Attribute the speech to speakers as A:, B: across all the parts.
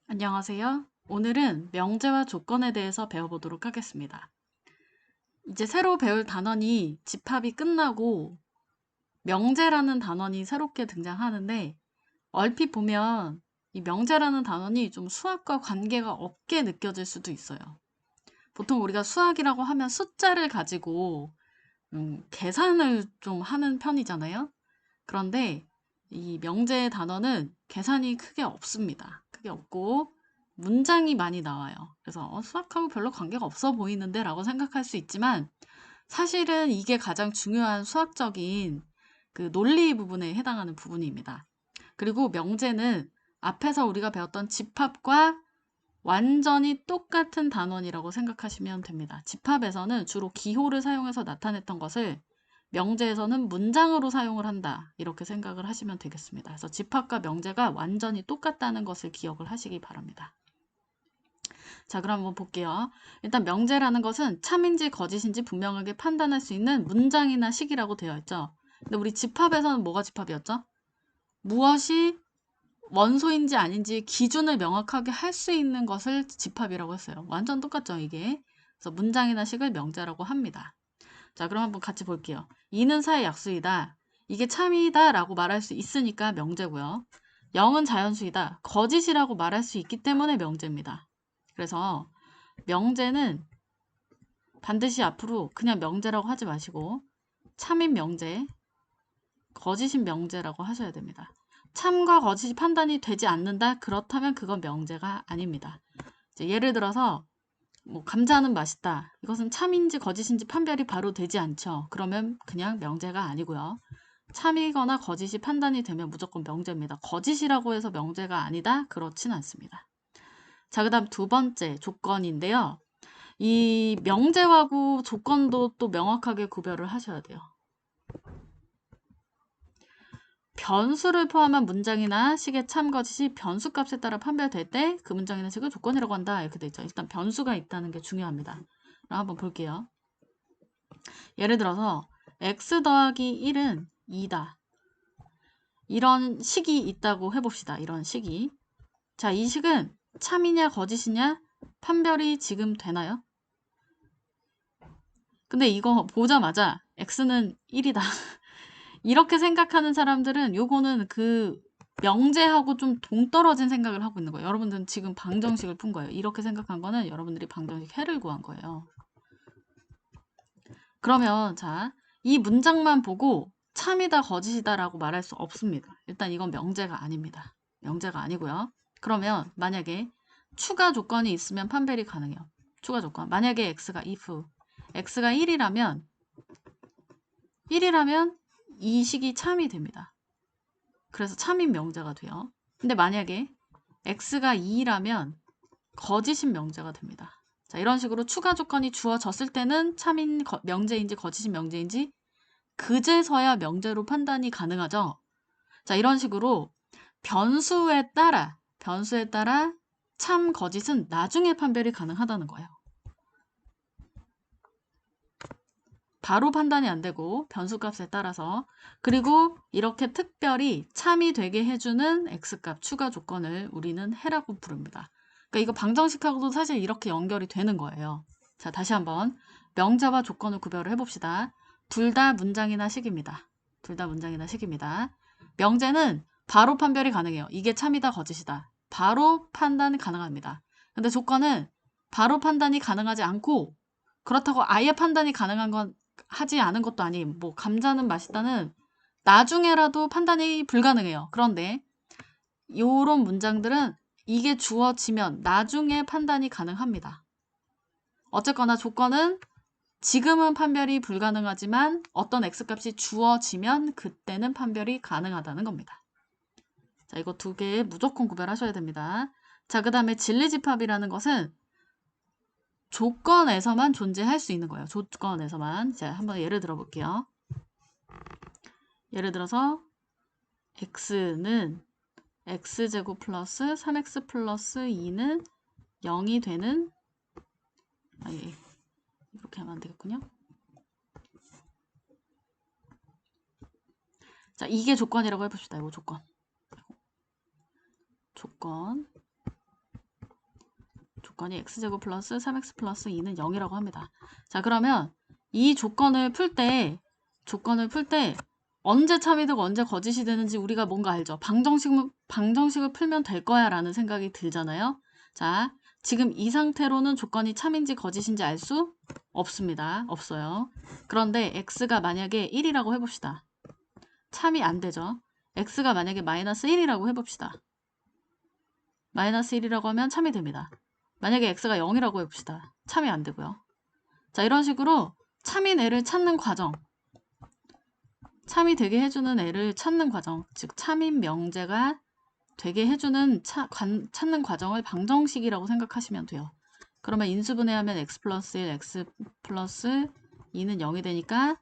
A: 안녕하세요. 오늘은 명제와 조건에 대해서 배워보도록 하겠습니다. 이제 새로 배울 단원이 집합이 끝나고 명제라는 단원이 새롭게 등장하는데 얼핏 보면 이 명제라는 단원이 좀 수학과 관계가 없게 느껴질 수도 있어요. 보통 우리가 수학이라고 하면 숫자를 가지고 계산을 좀 하는 편이잖아요. 그런데 이 명제 단원은 계산이 크게 없습니다. 크게 없고 문장이 많이 나와요. 그래서 수학하고 별로 관계가 없어 보이는데 라고 생각할 수 있지만 사실은 이게 가장 중요한 수학적인 그 논리 부분에 해당하는 부분입니다. 그리고 명제는 앞에서 우리가 배웠던 집합과 완전히 똑같은 단원이라고 생각하시면 됩니다. 집합에서는 주로 기호를 사용해서 나타냈던 것을 명제에서는 문장으로 사용을 한다. 이렇게 생각을 하시면 되겠습니다. 그래서 집합과 명제가 완전히 똑같다는 것을 기억을 하시기 바랍니다. 자, 그럼 한번 볼게요. 일단 명제라는 것은 참인지 거짓인지 분명하게 판단할 수 있는 문장이나 식이라고 되어 있죠. 근데 우리 집합에서는 뭐가 집합이었죠? 무엇이 원소인지 아닌지 기준을 명확하게 할 수 있는 것을 집합이라고 했어요. 완전 똑같죠, 이게. 그래서 문장이나 식을 명제라고 합니다. 자, 그럼 한번 같이 볼게요. 이는 사의 약수이다. 이게 참이다 라고 말할 수 있으니까 명제고요. 0은 자연수이다. 거짓이라고 말할 수 있기 때문에 명제입니다. 그래서 명제는 반드시 앞으로 그냥 명제라고 하지 마시고 참인 명제, 거짓인 명제라고 하셔야 됩니다. 참과 거짓이 판단이 되지 않는다? 그렇다면 그건 명제가 아닙니다. 예를 들어서 뭐 감자는 맛있다. 이것은 참인지 거짓인지 판별이 바로 되지 않죠. 그러면 그냥 명제가 아니고요. 참이거나 거짓이 판단이 되면 무조건 명제입니다. 거짓이라고 해서 명제가 아니다? 그렇진 않습니다. 자, 그 다음 두 번째 조건인데요. 이 명제하고 조건도 또 명확하게 구별을 하셔야 돼요. 변수를 포함한 문장이나 식의 참, 거짓이 변수값에 따라 판별될 때 그 문장이나 식을 조건이라고 한다. 이렇게 돼 있죠. 일단 변수가 있다는 게 중요합니다. 그럼 한번 볼게요. 예를 들어서 x 더하기 1은 2다. 이런 식이 있다고 해봅시다. 이런 식이. 자, 이 식은 참이냐 거짓이냐 판별이 지금 되나요? 근데 이거 보자마자 x는 1이다. 이렇게 생각하는 사람들은 요거는 그 명제하고 좀 동떨어진 생각을 하고 있는 거예요. 여러분들은 지금 방정식을 푼 거예요. 이렇게 생각한 거는 여러분들이 방정식 해를 구한 거예요. 그러면 자, 이 문장만 보고 참이다 거짓이다 라고 말할 수 없습니다. 일단 이건 명제가 아닙니다. 명제가 아니고요. 그러면 만약에 추가 조건이 있으면 판별이 가능해요. 추가 조건. 만약에 x가 1이라면 이 식이 참이 됩니다. 그래서 참인 명제가 돼요. 근데 만약에 x가 2라면 거짓인 명제가 됩니다. 자, 이런 식으로 추가 조건이 주어졌을 때는 참인 명제인지 거짓인 명제인지 그제서야 명제로 판단이 가능하죠. 자, 이런 식으로 변수에 따라 참, 거짓은 나중에 판별이 가능하다는 거예요. 바로 판단이 안 되고 변수값에 따라서. 그리고 이렇게 특별히 참이 되게 해주는 x값 추가 조건을 우리는 해라고 부릅니다. 그러니까 이거 방정식하고도 사실 이렇게 연결이 되는 거예요. 자, 다시 한번 명제와 조건을 구별을 해봅시다. 둘 다 문장이나 식입니다. 둘 다 문장이나 식입니다. 명제는 바로 판별이 가능해요. 이게 참이다 거짓이다. 바로 판단이 가능합니다. 근데 조건은 바로 판단이 가능하지 않고 그렇다고 아예 판단이 가능한 건 하지 않은 것도 아닌 뭐 감자는 맛있다는 나중에라도 판단이 불가능해요. 그런데 요런 문장들은 이게 주어지면 나중에 판단이 가능합니다. 어쨌거나 조건은 지금은 판별이 불가능하지만 어떤 x값이 주어지면 그때는 판별이 가능하다는 겁니다. 자, 이거 두 개 무조건 구별하셔야 됩니다. 자, 그 다음에 진리집합이라는 것은 조건에서만 존재할 수 있는 거예요. 조건에서만. 자, 한번 예를 들어 볼게요. 예를 들어서 x는 x제곱 플러스 3x 플러스 2는 0이 되는 예. 이렇게 하면 안 되겠군요. 자, 이게 조건이라고 해봅시다. 이거 조건. 조건. 조건이 x제곱 플러스 3x 플러스 2는 0이라고 합니다. 자, 그러면 이 조건을 풀 때 언제 참이 되고 언제 거짓이 되는지 우리가 뭔가 알죠? 방정식을 풀면 될 거야 라는 생각이 들잖아요. 자, 지금 이 상태로는 조건이 참인지 거짓인지 알 수 없습니다. 없어요. 그런데 x가 만약에 1이라고 해봅시다. 참이 안 되죠. x가 만약에 마이너스 1이라고 해봅시다. 마이너스 1이라고 하면 참이 됩니다. 만약에 x가 0이라고 해봅시다. 참이 안 되고요. 자, 이런 식으로 참인 애를 찾는 과정, 참이 되게 해주는 애를 찾는 과정, 즉 참인 명제가 되게 해주는 찾는 과정을 방정식이라고 생각하시면 돼요. 그러면 인수분해하면 x 플러스 1, x 플러스 2는 0이 되니까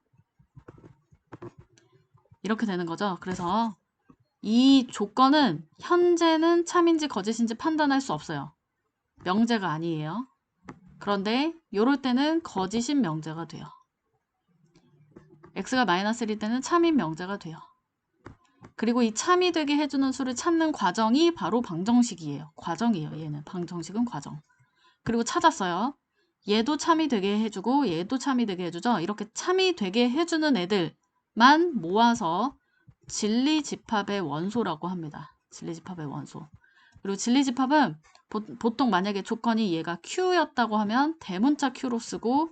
A: 이렇게 되는 거죠. 그래서 이 조건은 현재는 참인지 거짓인지 판단할 수 없어요. 명제가 아니에요. 그런데 이럴 때는 거짓인 명제가 돼요. x가 마이너스 1일 때는 참인 명제가 돼요. 그리고 이 참이 되게 해주는 수를 찾는 과정이 바로 방정식이에요. 과정이에요. 얘는 방정식은 과정. 그리고 찾았어요. 얘도 참이 되게 해주고 얘도 참이 되게 해주죠. 이렇게 참이 되게 해주는 애들만 모아서 진리집합의 원소라고 합니다. 진리집합의 원소. 그리고 진리집합은 보통 만약에 조건이 얘가 Q였다고 하면 대문자 Q로 쓰고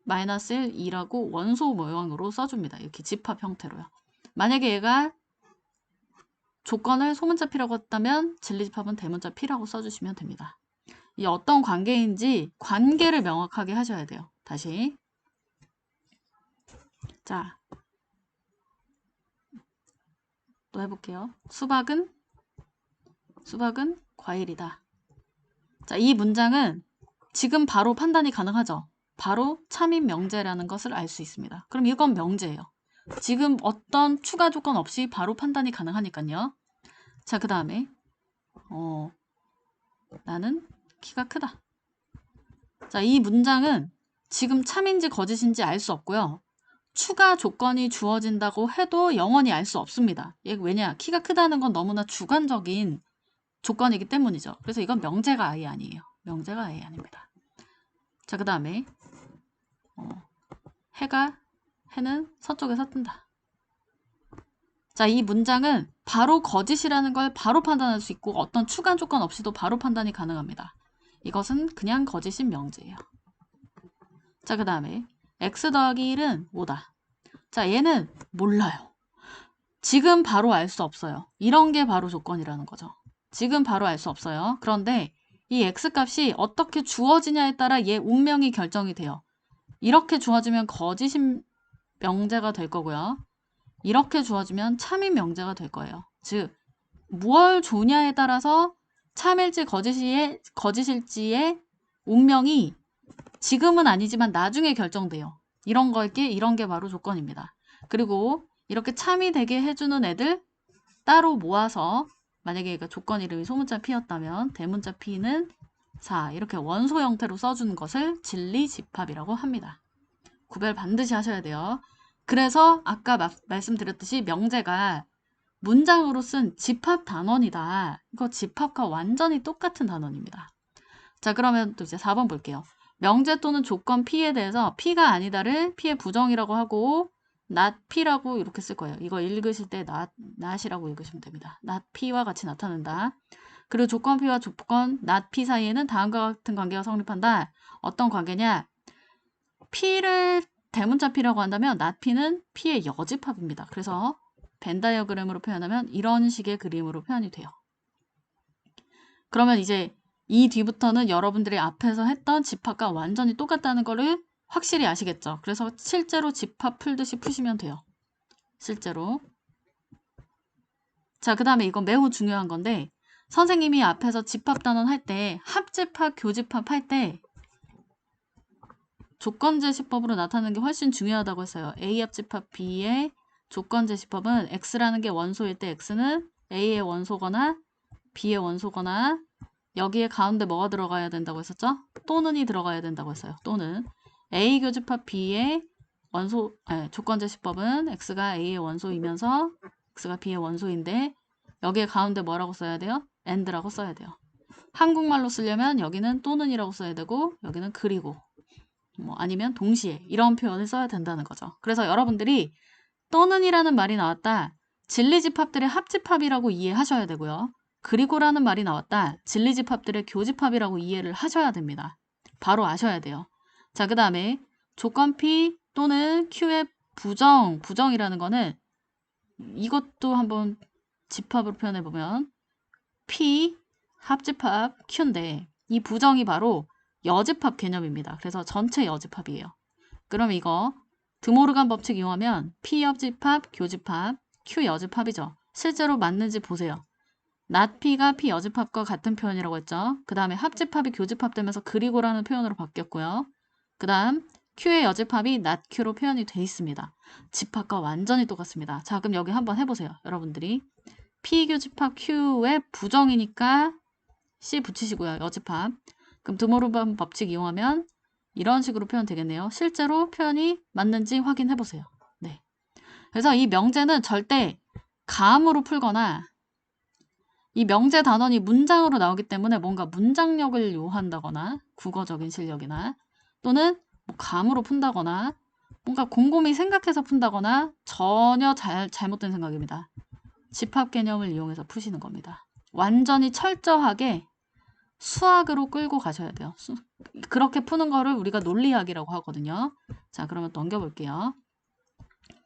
A: 마이너스 1, 2라고 원소 모양으로 써줍니다. 이렇게 집합 형태로요. 만약에 얘가 조건을 소문자 P라고 했다면 진리집합은 대문자 P라고 써주시면 됩니다. 이 어떤 관계인지 관계를 명확하게 하셔야 돼요. 다시. 자, 또 해볼게요. 수박은 과일이다. 자, 이 문장은 지금 바로 판단이 가능하죠. 바로 참인 명제라는 것을 알 수 있습니다. 그럼 이건 명제예요. 지금 어떤 추가 조건 없이 바로 판단이 가능하니까요. 자, 그 다음에 나는 키가 크다. 자, 이 문장은 지금 참인지 거짓인지 알 수 없고요. 추가 조건이 주어진다고 해도 영원히 알 수 없습니다. 왜냐? 키가 크다는 건 너무나 주관적인 조건이기 때문이죠. 그래서 이건 명제가 아예 아니에요. 명제가 아예 아닙니다. 자, 그 다음에 해는 서쪽에서 뜬다. 자, 이 문장은 바로 거짓이라는 걸 바로 판단할 수 있고 어떤 추가 조건 없이도 바로 판단이 가능합니다. 이것은 그냥 거짓인 명제예요. 자, 그 다음에 x 더하기 1은 5다. 자, 얘는 몰라요. 지금 바로 알 수 없어요. 이런 게 바로 조건이라는 거죠. 지금 바로 알 수 없어요. 그런데 이 x값이 어떻게 주어지냐에 따라 얘 운명이 결정이 돼요. 이렇게 주어지면 거짓인 명제가 될 거고요. 이렇게 주어지면 참인 명제가 될 거예요. 즉, 무얼 조냐에 따라서 참일지 거짓일지의 운명이 지금은 아니지만 나중에 결정돼요. 이런 게 바로 조건입니다. 그리고 이렇게 참이 되게 해주는 애들 따로 모아서 만약에 얘가 조건 이름이 소문자 P였다면 대문자 P는 4 이렇게 원소 형태로 써주는 것을 진리집합이라고 합니다. 구별 반드시 하셔야 돼요. 그래서 아까 말씀드렸듯이 명제가 문장으로 쓴 집합 단원이다. 이거 집합과 완전히 똑같은 단원입니다. 자, 그러면 또 이제 4번 볼게요. 명제 또는 조건 P에 대해서 P가 아니다를 P의 부정이라고 하고 not P라고 이렇게 쓸 거예요. 이거 읽으실 때 not이라고 읽으시면 됩니다. not P와 같이 나타낸다. 그리고 조건 P와 조건 not P 사이에는 다음과 같은 관계가 성립한다. 어떤 관계냐? P를 대문자 P라고 한다면 not P는 P의 여집합입니다. 그래서 벤 다이어그램으로 표현하면 이런 식의 그림으로 표현이 돼요. 그러면 이제 이 뒤부터는 여러분들이 앞에서 했던 집합과 완전히 똑같다는 거를 확실히 아시겠죠? 그래서 실제로 집합 풀듯이 푸시면 돼요. 실제로. 자, 그 다음에 이건 매우 중요한 건데 선생님이 앞에서 집합 단원 할 때 합집합, 교집합 할 때 조건제시법으로 나타내는 게 훨씬 중요하다고 했어요. A 합집합 B의 조건제시법은 X라는 게 원소일 때 X는 A의 원소거나 B의 원소거나 여기에 가운데 뭐가 들어가야 된다고 했었죠? 또는이 들어가야 된다고 했어요. 또는 A 교집합 B의 조건제시법은 X가 A의 원소이면서 X가 B의 원소인데 여기에 가운데 뭐라고 써야 돼요? AND라고 써야 돼요. 한국말로 쓰려면 여기는 또는이라고 써야 되고 여기는 그리고 뭐 아니면 동시에 이런 표현을 써야 된다는 거죠. 그래서 여러분들이 또는이라는 말이 나왔다. 진리집합들의 합집합이라고 이해하셔야 되고요. 그리고라는 말이 나왔다. 진리집합들의 교집합이라고 이해를 하셔야 됩니다. 바로 아셔야 돼요. 자, 그 다음에 조건 P 또는 Q의 부정이라는 거는 이것도 한번 집합으로 표현해보면 P 합집합 Q인데 이 부정이 바로 여집합 개념입니다. 그래서 전체 여집합이에요. 그럼 이거 드모르간 법칙 이용하면 P 여집합, 교집합, Q 여집합이죠. 실제로 맞는지 보세요. not P가 P 여집합과 같은 표현이라고 했죠. 그 다음에 합집합이 교집합되면서 그리고라는 표현으로 바뀌었고요. 그 다음 Q의 여집합이 not Q로 표현이 돼 있습니다. 집합과 완전히 똑같습니다. 자, 그럼 여기 한번 해보세요. 여러분들이 P 교집합 Q의 부정이니까 C 붙이시고요. 여집합. 그럼 드모르간 법칙 이용하면 이런 식으로 표현 되겠네요. 실제로 표현이 맞는지 확인해 보세요. 네. 그래서 이 명제는 절대 감으로 풀거나 이 명제 단원이 문장으로 나오기 때문에 뭔가 문장력을 요한다거나 국어적인 실력이나 또는 뭐 감으로 푼다거나 뭔가 곰곰이 생각해서 푼다거나 전혀 잘못된 생각입니다. 집합 개념을 이용해서 푸시는 겁니다. 완전히 철저하게 수학으로 끌고 가셔야 돼요. 그렇게 푸는 거를 우리가 논리학이라고 하거든요. 자, 그러면 넘겨볼게요.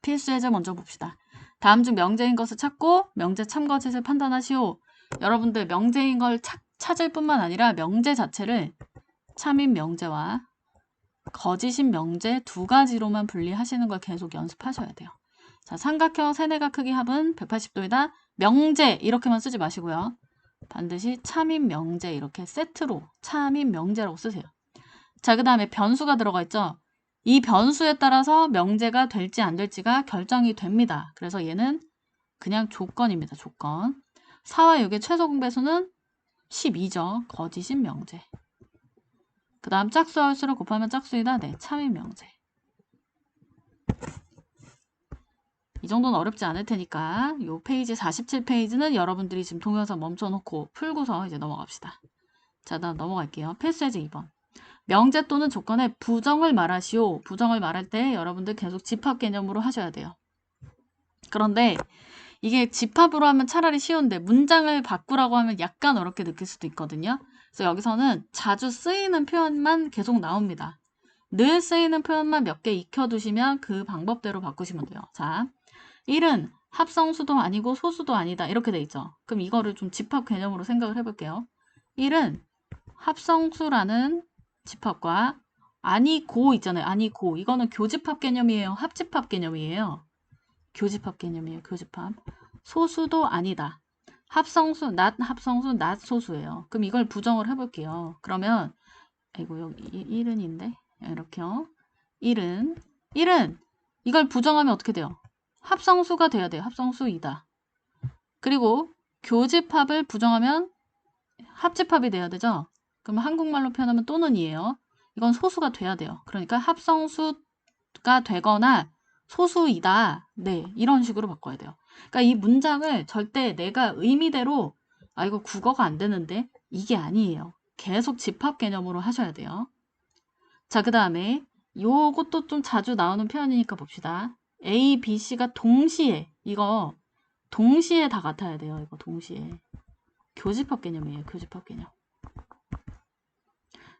A: 필수 예제 먼저 봅시다. 다음 중 명제인 것을 찾고 명제 참거짓을 판단하시오. 여러분들 명제인 걸 찾을 뿐만 아니라 명제 자체를 참인 명제와 거짓인 명제 두 가지로만 분리하시는 걸 계속 연습하셔야 돼요. 자, 삼각형 세네각 크기 합은 180도이다. 명제 이렇게만 쓰지 마시고요. 반드시 참인 명제 이렇게 세트로 참인 명제라고 쓰세요. 자, 그 다음에 변수가 들어가 있죠. 이 변수에 따라서 명제가 될지 안 될지가 결정이 됩니다. 그래서 얘는 그냥 조건입니다. 조건. 4와 6의 최소 공배수는 12죠. 거짓인 명제. 그 다음 짝수와 홀수를 곱하면 짝수이다. 네, 참인 명제. 이 정도는 어렵지 않을 테니까 요 페이지 47페이지는 여러분들이 지금 동영상 멈춰놓고 풀고서 이제 넘어갑시다. 자, 다음 넘어갈게요. 필수 예제 2번. 명제 또는 조건의 부정을 말하시오. 부정을 말할 때 여러분들 계속 집합 개념으로 하셔야 돼요. 그런데 이게 집합으로 하면 차라리 쉬운데 문장을 바꾸라고 하면 약간 어렵게 느낄 수도 있거든요. 그래서 여기서는 자주 쓰이는 표현만 계속 나옵니다. 늘 쓰이는 표현만 몇 개 익혀두시면 그 방법대로 바꾸시면 돼요. 자, 1은 합성수도 아니고 소수도 아니다. 이렇게 돼 있죠. 그럼 이거를 좀 집합 개념으로 생각을 해볼게요. 1은 합성수라는 집합과 아니고 있잖아요. 아니고. 이거는 교집합 개념이에요. 합집합 개념이에요. 교집합 개념이에요. 교집합. 소수도 아니다. 합성수, 합성수, 소수예요. 그럼 이걸 부정을 해볼게요. 그러면 아이고 여기 1은인데 이렇게요. 1은 이걸 부정하면 어떻게 돼요? 합성수가 돼야 돼요. 합성수이다. 그리고 교집합을 부정하면 합집합이 돼야 되죠. 그럼 한국말로 표현하면 또는이에요. 이건 소수가 돼야 돼요. 그러니까 합성수가 되거나 소수이다. 네, 이런 식으로 바꿔야 돼요. 그러니까 이 문장을 절대 내가 의미대로 아 이거 국어가 안 되는데 이게 아니에요. 계속 집합 개념으로 하셔야 돼요. 자, 그 다음에 요것도 좀 자주 나오는 표현이니까 봅시다. A, B, C가 동시에 이거 동시에 다 같아야 돼요. 이거 동시에. 교집합 개념이에요. 교집합 개념.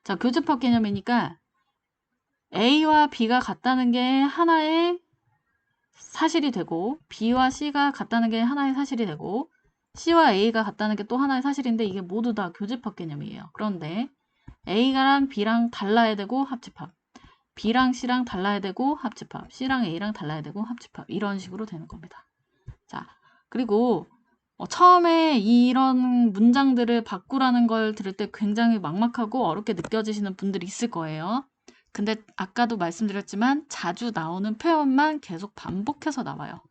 A: 자, 교집합 개념이니까 A와 B가 같다는 게 하나의 사실이 되고 B와 C가 같다는 게 하나의 사실이 되고 C와 A가 같다는 게 또 하나의 사실인데 이게 모두 다 교집합 개념이에요. 그런데 A랑 B랑 달라야 되고 합집합. B랑 C랑 달라야 되고 합집합. C랑 A랑 달라야 되고 합집합. 이런 식으로 되는 겁니다. 자, 그리고 처음에 이런 문장들을 바꾸라는 걸 들을 때 굉장히 막막하고 어렵게 느껴지시는 분들이 있을 거예요. 근데 아까도 말씀드렸지만 자주 나오는 표현만 계속 반복해서 나와요.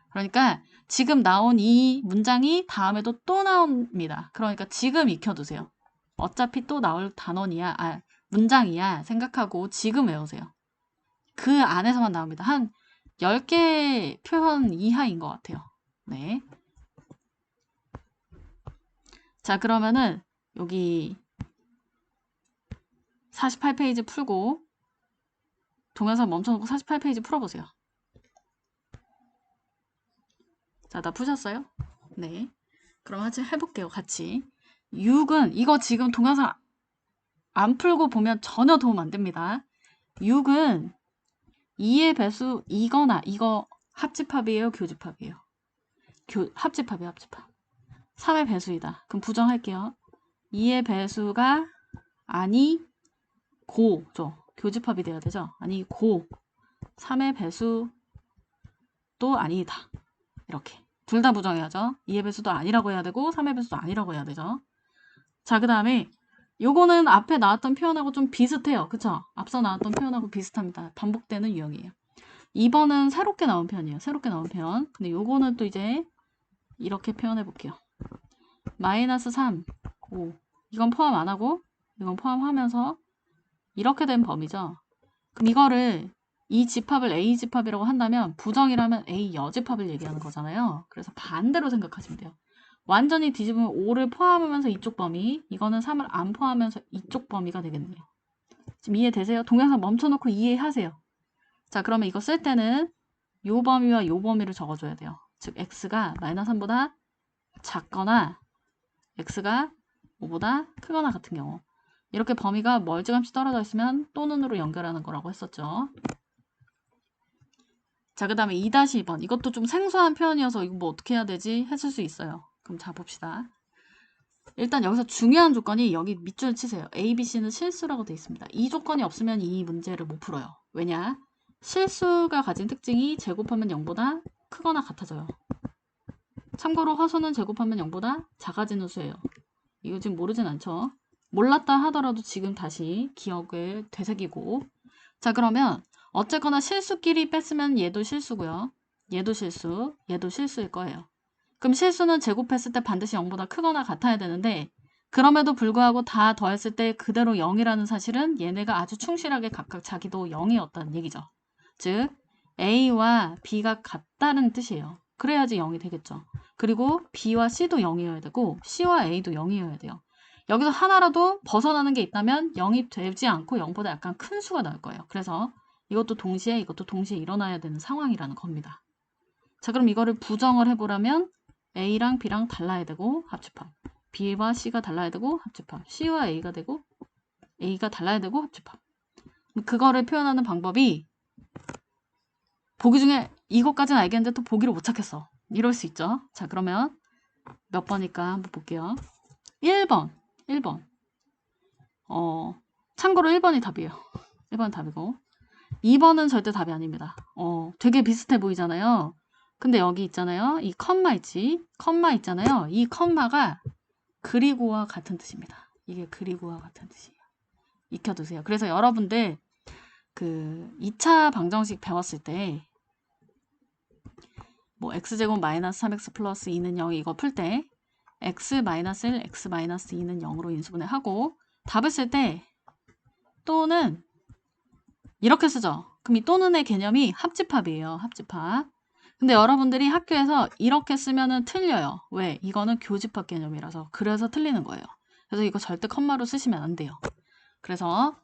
A: 그러니까 지금 나온 이 문장이 다음에도 또 나옵니다. 그러니까 지금 익혀두세요. 어차피 또 나올 단원이야, 문장이야 생각하고 지금 외우세요. 그 안에서만 나옵니다. 한 10개 표현 이하인 것 같아요. 네. 자, 그러면은 여기 48페이지 풀고 동영상 멈춰놓고 48페이지 풀어보세요. 자, 다 푸셨어요? 네. 그럼 같이 해볼게요. 같이. 6은 이거 지금 동영상 안 풀고 보면 전혀 도움 안 됩니다. 6은 2의 배수 이거나 이거 합집합이에요? 교집합이에요? 합집합이에요. 합집합. 3의 배수이다. 그럼 부정할게요. 2의 배수가 아니고죠. 교집합이 돼야 되죠. 아니고 3의 배수도 아니다. 이렇게. 둘 다 부정해야죠. 2의 배수도 아니라고 해야 되고 3의 배수도 아니라고 해야 되죠. 자, 그 다음에 요거는 앞에 나왔던 표현하고 좀 비슷해요. 그쵸? 앞서 나왔던 표현하고 비슷합니다. 반복되는 유형이에요. 2번은 새롭게 나온 표현이에요. 새롭게 나온 표현. 근데 요거는 또 이제 이렇게 표현해 볼게요. 마이너스 3, 5. 이건 포함 안 하고 이건 포함하면서 이렇게 된 범위죠. 그럼 이거를 이 집합을 A 집합이라고 한다면 부정이라면 A 여집합을 얘기하는 거잖아요. 그래서 반대로 생각하시면 돼요. 완전히 뒤집으면 5를 포함하면서 이쪽 범위, 이거는 3을 안 포함하면서 이쪽 범위가 되겠네요. 지금 이해되세요? 동영상 멈춰놓고 이해하세요. 자, 그러면 이거 쓸 때는 요 범위와 요 범위를 적어줘야 돼요. 즉 x가 마이너스 3보다 작거나 x가 5보다 크거나 같은 경우. 이렇게 범위가 멀찌감치 떨어져 있으면 또는으로 연결하는 거라고 했었죠. 자, 그 다음에 2-2번. 이것도 좀 생소한 표현이어서 이거 뭐 어떻게 해야 되지? 했을 수 있어요. 그럼 자, 봅시다. 일단 여기서 중요한 조건이 여기 밑줄 치세요. A, B, C는 실수라고 되어 있습니다. 이 조건이 없으면 이 문제를 못 풀어요. 왜냐? 실수가 가진 특징이 제곱하면 0보다 크거나 같아져요. 참고로 허수는 제곱하면 0보다 작아지는 수예요. 이거 지금 모르진 않죠? 몰랐다 하더라도 지금 다시 기억을 되새기고. 자, 그러면 어쨌거나 실수끼리 뺐으면 얘도 실수고요. 얘도 실수, 얘도 실수일 거예요. 그럼 실수는 제곱했을 때 반드시 0보다 크거나 같아야 되는데 그럼에도 불구하고 다 더했을 때 그대로 0이라는 사실은 얘네가 아주 충실하게 각각 자기도 0이었다는 얘기죠. 즉 A와 B가 같다는 뜻이에요. 그래야지 0이 되겠죠. 그리고 B와 C도 0이어야 되고 C와 A도 0이어야 돼요. 여기서 하나라도 벗어나는 게 있다면 0이 되지 않고 0보다 약간 큰 수가 나올 거예요. 그래서 이것도 동시에 일어나야 되는 상황이라는 겁니다. 자, 그럼 이거를 부정을 해보라면 A랑 B랑 달라야 되고 합집합. B와 C가 달라야 되고 합집합. C와 A가 되고 A가 달라야 되고 합집합. 그거를 표현하는 방법이 보기 중에 이것까지는 알겠는데 또 보기를 못 찾겠어. 이럴 수 있죠. 자, 그러면 몇 번일까 한번 볼게요. 1번. 참고로 1번이 답이에요. 1번 답이고 2번은 절대 답이 아닙니다. 되게 비슷해 보이잖아요. 근데 여기 있잖아요. 이 컴마 있잖아요. 이 컴마가 그리고와 같은 뜻입니다. 이게 그리고와 같은 뜻이에요. 익혀두세요. 그래서 여러분들 그 2차 방정식 배웠을 때 뭐 x제곱 마이너스 3x 플러스 2는 0 이거 풀 때 x 마이너스 1, x 마이너스 2는 0으로 인수분해 하고 답을 쓸 때 또는 이렇게 쓰죠. 그럼 이 또는의 개념이 합집합이에요. 합집합. 근데 여러분들이 학교에서 이렇게 쓰면은 틀려요. 왜? 이거는 교집합 개념이라서. 그래서 틀리는 거예요. 그래서 이거 절대 컴마로 쓰시면 안 돼요. 그래서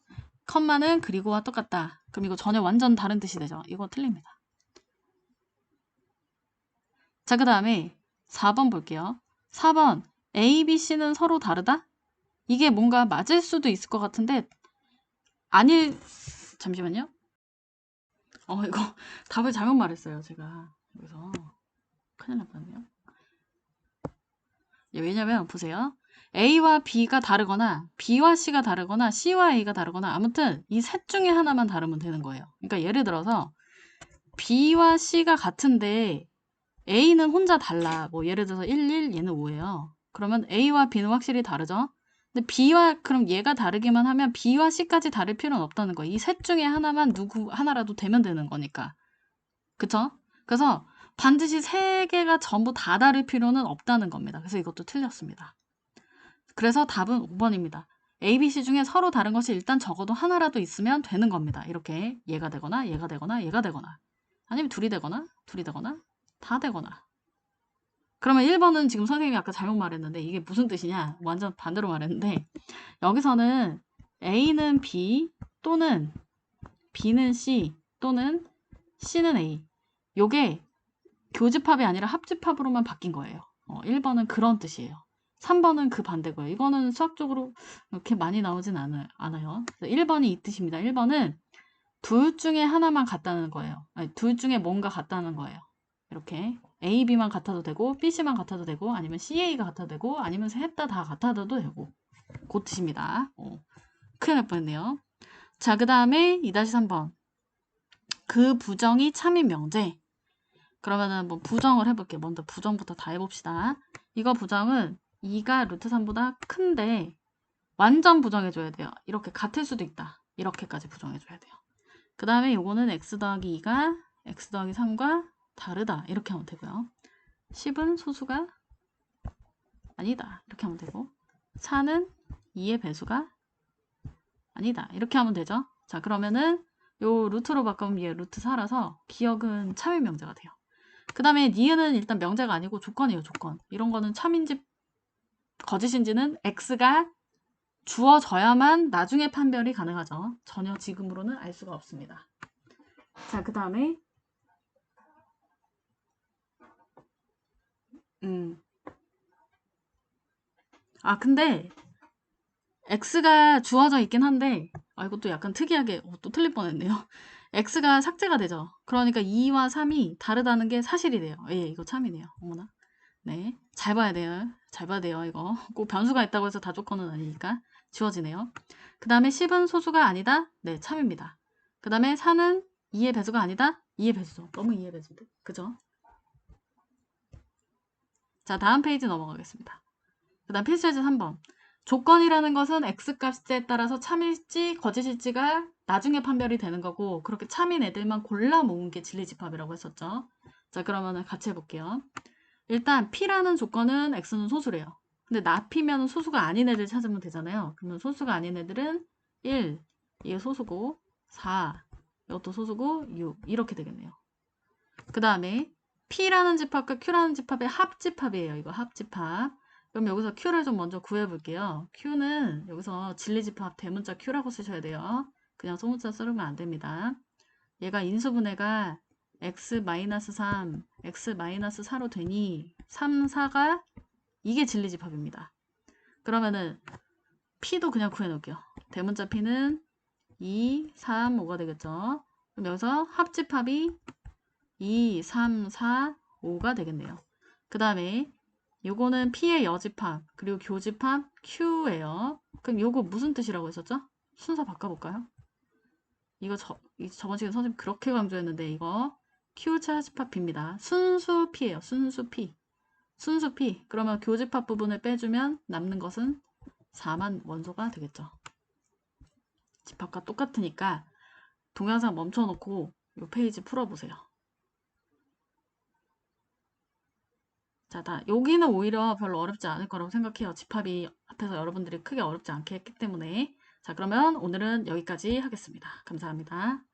A: 컴마는 그리고와 똑같다. 그럼 이거 전혀 완전 다른 뜻이 되죠. 이거 틀립니다. 자, 그 다음에 4번 볼게요. 4번 A, B, C는 서로 다르다? 이게 뭔가 맞을 수도 있을 것 같은데 잠시만요. 이거 답을 잘못 말했어요. 제가 여기서 큰일 날 뻔했네요. 왜냐면 보세요. A와 B가 다르거나 B와 C가 다르거나 C와 A가 다르거나 아무튼 이 셋 중에 하나만 다르면 되는 거예요. 그러니까 예를 들어서 B와 C가 같은데 A는 혼자 달라. 뭐 예를 들어서 1, 얘는 5예요. 그러면 A와 B는 확실히 다르죠? 근데 그럼 얘가 다르기만 하면 B와 C까지 다를 필요는 없다는 거예요. 이 셋 중에 하나만 하나라도 되면 되는 거니까. 그쵸? 그래서 반드시 세 개가 전부 다 다를 필요는 없다는 겁니다. 그래서 이것도 틀렸습니다. 그래서 답은 5번입니다. A, B, C 중에 서로 다른 것이 일단 적어도 하나라도 있으면 되는 겁니다. 이렇게 얘가 되거나 얘가 되거나 얘가 되거나 아니면 둘이 되거나 다 되거나 그러면 1번은 지금 선생님이 아까 잘못 말했는데 이게 무슨 뜻이냐? 완전 반대로 말했는데 여기서는 A는 B 또는 B는 C 또는 C는 A. 요게 교집합이 아니라 합집합으로만 바뀐 거예요. 1번은 그런 뜻이에요. 3번은 그 반대고요. 이거는 수학적으로 이렇게 많이 나오진 않아요. 1번이 이 뜻입니다. 1번은 둘 중에 하나만 같다는 거예요. 아니, 둘 중에 뭔가 같다는 거예요. 이렇게 A, B만 같아도 되고 B, C만 같아도 되고 아니면 C, A가 같아도 되고 아니면 셋 다 같아도 되고 그 뜻입니다. 큰일 날 뻔했네요. 자, 그 다음에 2-3번 그 부정이 참인 명제. 그러면은 뭐 부정을 해볼게요. 먼저 부정부터 다 해봅시다. 이거 부정은 2가 루트 3보다 큰데 완전 부정해줘야 돼요. 이렇게 같을 수도 있다. 이렇게까지 부정해줘야 돼요. 그 다음에 요거는 x 더하기 2가 x 더하기 3과 다르다. 이렇게 하면 되고요. 10은 소수가 아니다. 이렇게 하면 되고 4는 2의 배수가 아니다. 이렇게 하면 되죠. 자, 그러면은 요 루트로 바꾸면 얘 루트 4라서 기억은 참인 명제가 돼요. 그 다음에 니은은 일단 명제가 아니고 조건이에요. 조건. 이런 거는 참인지 거짓인지는 x가 주어져야만 나중에 판별이 가능하죠. 전혀 지금으로는 알 수가 없습니다. 자, 그 다음에 근데 x가 주어져 있긴 한데 이것도 약간 특이하게 또 틀릴 뻔했네요. x가 삭제가 되죠. 그러니까 2와 3이 다르다는 게 사실이 돼요. 예, 이거 참이네요. 어머나. 네, 잘 봐야 돼요. 잘 봐야 돼요. 이거 꼭 변수가 있다고 해서 다 조건은 아니니까 지워지네요. 그 다음에 10은 소수가 아니다. 네, 참입니다. 그 다음에 4는 2의 배수가 아니다. 2의 배수죠. 너무 2의 배수인데. 그죠? 자, 다음 페이지 넘어가겠습니다. 그 다음 필수예제 3번. 조건이라는 것은 x값에 따라서 참일지 거짓일지가 나중에 판별이 되는 거고 그렇게 참인 애들만 골라 모은 게 진리집합이라고 했었죠. 자, 그러면 같이 해볼게요. 일단 P라는 조건은 X는 소수래요. 근데 나피면 소수가 아닌 애들 찾으면 되잖아요. 그러면 소수가 아닌 애들은 1, 이게 소수고 4, 이것도 소수고 6 이렇게 되겠네요. 그 다음에 P라는 집합과 Q라는 집합의 합집합이에요. 이거 합집합. 그럼 여기서 Q를 좀 먼저 구해볼게요. Q는 여기서 진리집합 대문자 Q라고 쓰셔야 돼요. 그냥 소문자 쓰면 안 됩니다. 얘가 인수분해가 x-3, x-4로 되니 3, 4가 이게 진리집합입니다. 그러면은 P도 그냥 구해놓을게요. 대문자 P는 2, 3, 5가 되겠죠. 그럼 여기서 합집합이 2, 3, 4, 5가 되겠네요. 그 다음에 요거는 P의 여집합 그리고 교집합 Q예요. 그럼 요거 무슨 뜻이라고 했었죠? 순서 바꿔볼까요? 이거 저번 시간에 선생님 그렇게 강조했는데 이거 Q차 집합 P입니다. 순수 P예요. 순수 P. 순수 P. 그러면 교집합 부분을 빼주면 남는 것은 4만 원소가 되겠죠. 집합과 똑같으니까 동영상 멈춰놓고 이 페이지 풀어보세요. 자, 여기는 오히려 별로 어렵지 않을 거라고 생각해요. 집합이 앞에서 여러분들이 크게 어렵지 않게 했기 때문에. 자, 그러면 오늘은 여기까지 하겠습니다. 감사합니다.